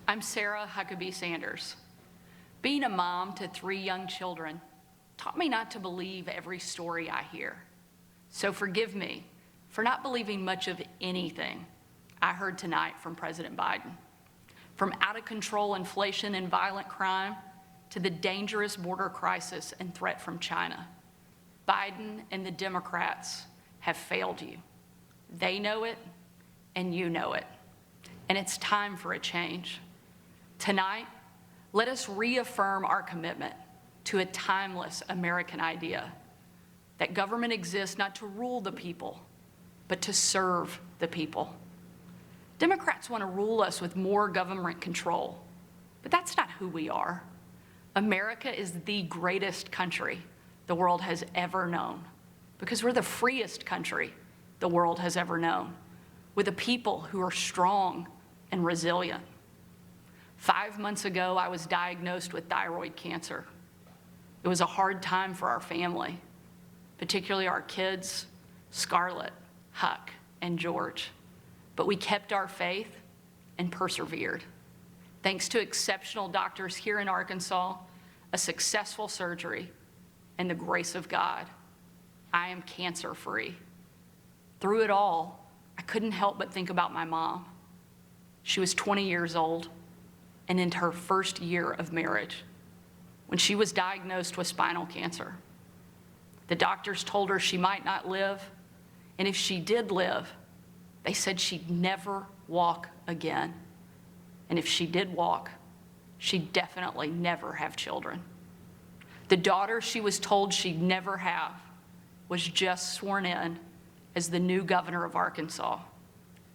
I'm Sara Sanders. Being a mom to 3 young children taught me not to believe every story I hear. So forgive me for not believing much of anything I heard tonight from President Biden. From out-of-control inflation and violent crime to the dangerous border crisis and threat from China, Biden and the Democrats have failed you. They know it, and you know it. And it's time for a change. Tonight, let us reaffirm our commitment to a timeless American idea that government exists not to rule the people, but to serve the people. Democrats want to rule us with more government control, but that's not who we are. America is the greatest country the world has ever known because we're the freest country the world has ever known, with a people who are strong and resilient. 5 months ago, I was diagnosed with thyroid cancer. It was a hard time for our family, particularly our kids, Scarlett, Huck, and George. But we kept our faith and persevered. Thanks to exceptional doctors here in Arkansas, a successful surgery, and the grace of God, I am cancer-free. Through it all, I couldn't help but think about my mom. She was 20 years old and into her first year of marriage when she was diagnosed with spinal cancer. The doctors told her she might not live, and if she did live, they said she'd never walk again. And if she did walk, she'd definitely never have children. The daughter she was told she'd never have was just sworn in as the new governor of Arkansas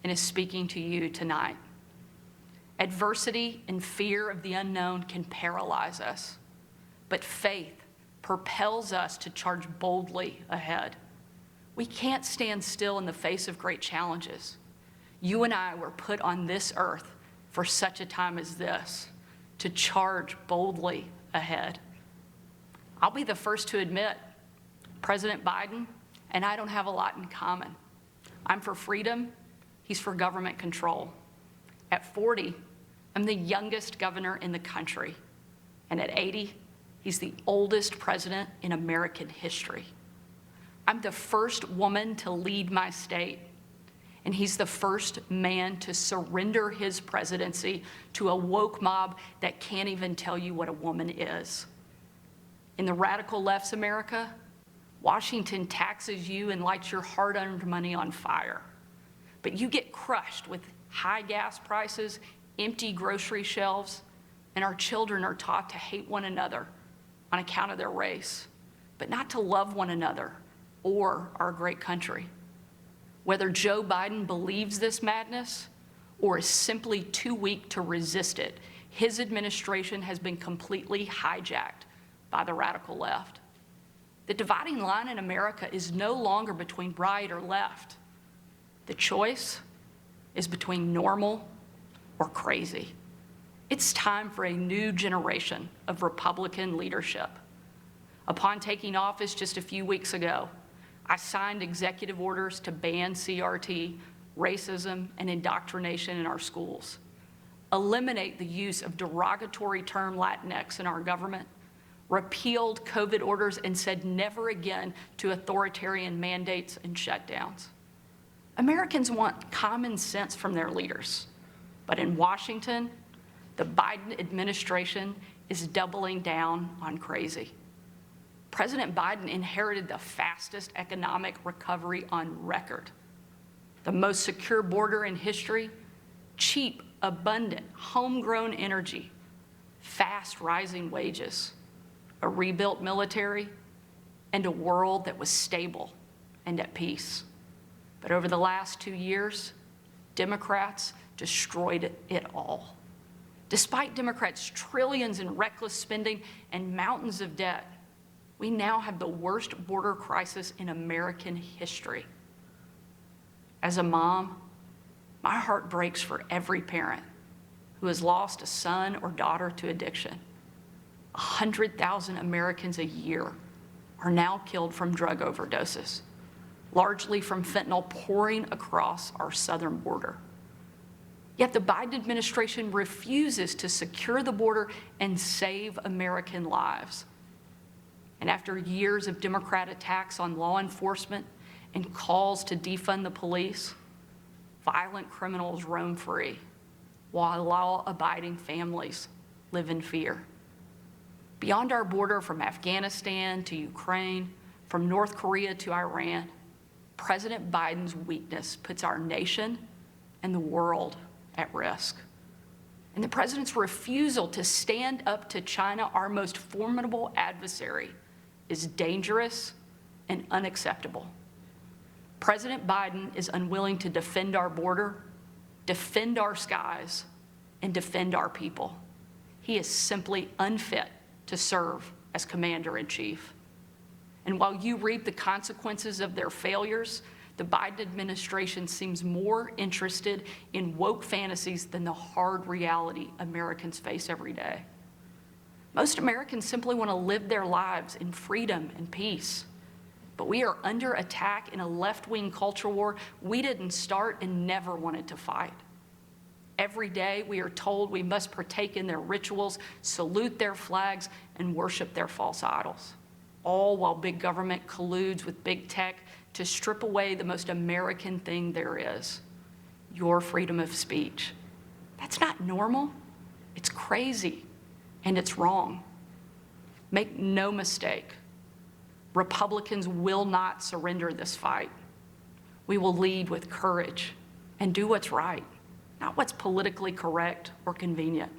and is speaking to you tonight. Adversity and fear of the unknown can paralyze us, but faith propels us to charge boldly ahead. We can't stand still in the face of great challenges. You and I were put on this earth for such a time as this, to charge boldly ahead. I'll be the first to admit, President Biden and I don't have a lot in common. I'm for freedom, he's for government control. At 40, I'm the youngest governor in the country, and at 80, he's the oldest president in American history. I'm the first woman to lead my state, and he's the first man to surrender his presidency to a woke mob that can't even tell you what a woman is. In the radical left's America, Washington taxes you and lights your hard-earned money on fire. But you get crushed with high gas prices, empty grocery shelves, and our children are taught to hate one another on account of their race, but not to love one another or our great country. Whether Joe Biden believes this madness or is simply too weak to resist it, his administration has been completely hijacked by the radical left. The dividing line in America is no longer between right or left. The choice is between normal or crazy. It's time for a new generation of Republican leadership. Upon taking office just a few weeks ago, I signed executive orders to ban CRT, racism, and indoctrination in our schools, eliminate the use of derogatory term Latinx in our government, repealed COVID orders, and said never again to authoritarian mandates and shutdowns. Americans want common sense from their leaders, but in Washington, the Biden administration is doubling down on crazy. President Biden inherited the fastest economic recovery on record, the most secure border in history, cheap, abundant, homegrown energy, fast rising wages, a rebuilt military, and a world that was stable and at peace. But over the last 2 years, Democrats destroyed it all. Despite Democrats' trillions in reckless spending and mountains of debt, we now have the worst border crisis in American history. As a mom, my heart breaks for every parent who has lost a son or daughter to addiction. 100,000 Americans a year are now killed from drug overdoses, largely from fentanyl pouring across our southern border. Yet the Biden administration refuses to secure the border and save American lives. And after years of Democrat attacks on law enforcement and calls to defund the police, violent criminals roam free, while law-abiding families live in fear. Beyond our border, from Afghanistan to Ukraine, from North Korea to Iran, President Biden's weakness puts our nation and the world at risk. And the president's refusal to stand up to China, our most formidable adversary, is dangerous and unacceptable. President Biden is unwilling to defend our border, defend our skies, and defend our people. He is simply unfit to serve as commander-in-chief. And while you reap the consequences of their failures, the Biden administration seems more interested in woke fantasies than the hard reality Americans face every day. Most Americans simply want to live their lives in freedom and peace. But we are under attack in a left-wing culture war we didn't start and never wanted to fight. Every day we are told we must partake in their rituals, salute their flags, and worship their false idols, all while big government colludes with big tech to strip away the most American thing there is, your freedom of speech. That's not normal. It's crazy, and it's wrong. Make no mistake, Republicans will not surrender this fight. We will lead with courage and do what's right, not what's politically correct or convenient.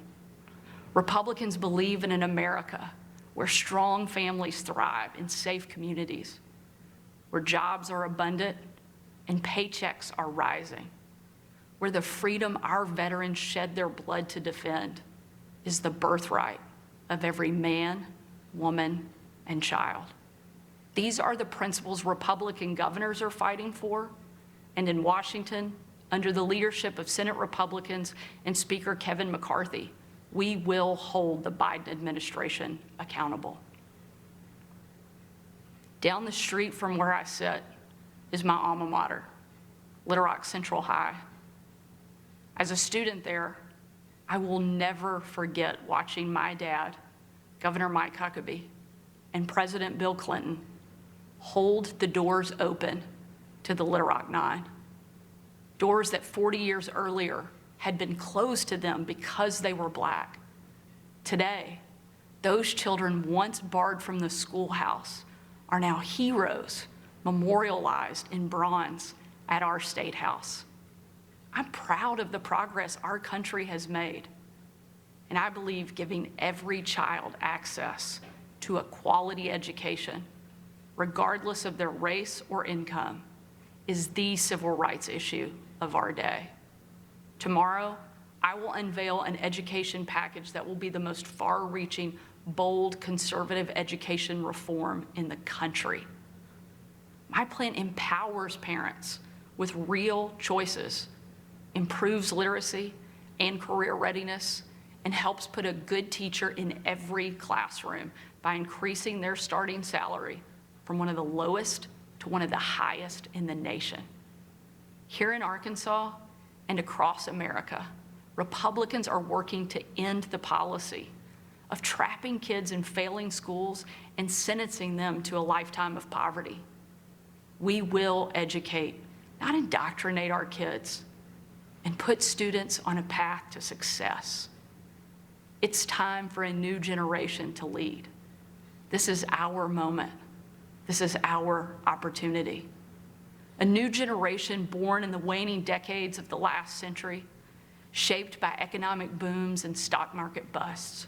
Republicans believe in an America where strong families thrive in safe communities, where jobs are abundant and paychecks are rising, where the freedom our veterans shed their blood to defend is the birthright of every man, woman, and child. These are the principles Republican governors are fighting for, and in Washington, under the leadership of Senate Republicans and Speaker Kevin McCarthy, we will hold the Biden administration accountable. Down the street from where I sit is my alma mater, Little Rock Central High. As a student there, I will never forget watching my dad, Governor Mike Huckabee, and President Bill Clinton hold the doors open to the Little Rock Nine. Doors that 40 years earlier had been closed to them because they were Black. Today, those children once barred from the schoolhouse are now heroes memorialized in bronze at our State House. I'm proud of the progress our country has made, and I believe giving every child access to a quality education, regardless of their race or income, is the civil rights issue of our day. Tomorrow, I will unveil an education package that will be the most far-reaching, bold, conservative education reform in the country. My plan empowers parents with real choices, improves literacy and career readiness, and helps put a good teacher in every classroom by increasing their starting salary from one of the lowest to one of the highest in the nation. Here in Arkansas and across America, Republicans are working to end the policy of trapping kids in failing schools and sentencing them to a lifetime of poverty. We will educate, not indoctrinate our kids, and put students on a path to success. It's time for a new generation to lead. This is our moment. This is our opportunity. A new generation born in the waning decades of the last century, shaped by economic booms and stock market busts,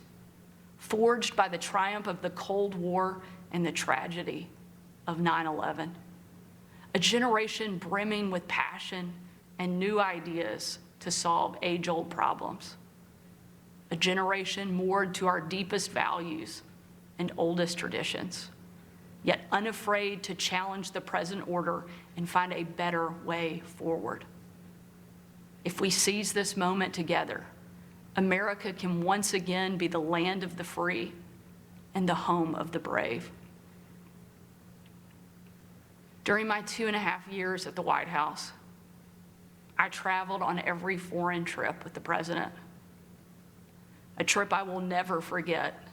forged by the triumph of the Cold War and the tragedy of 9/11. A generation brimming with passion and new ideas to solve age-old problems. A generation moored to our deepest values and oldest traditions, yet unafraid to challenge the present order and find a better way forward. If we seize this moment together, America can once again be the land of the free and the home of the brave. During my 2.5 years at the White House, I traveled on every foreign trip with the president. A trip I will never forget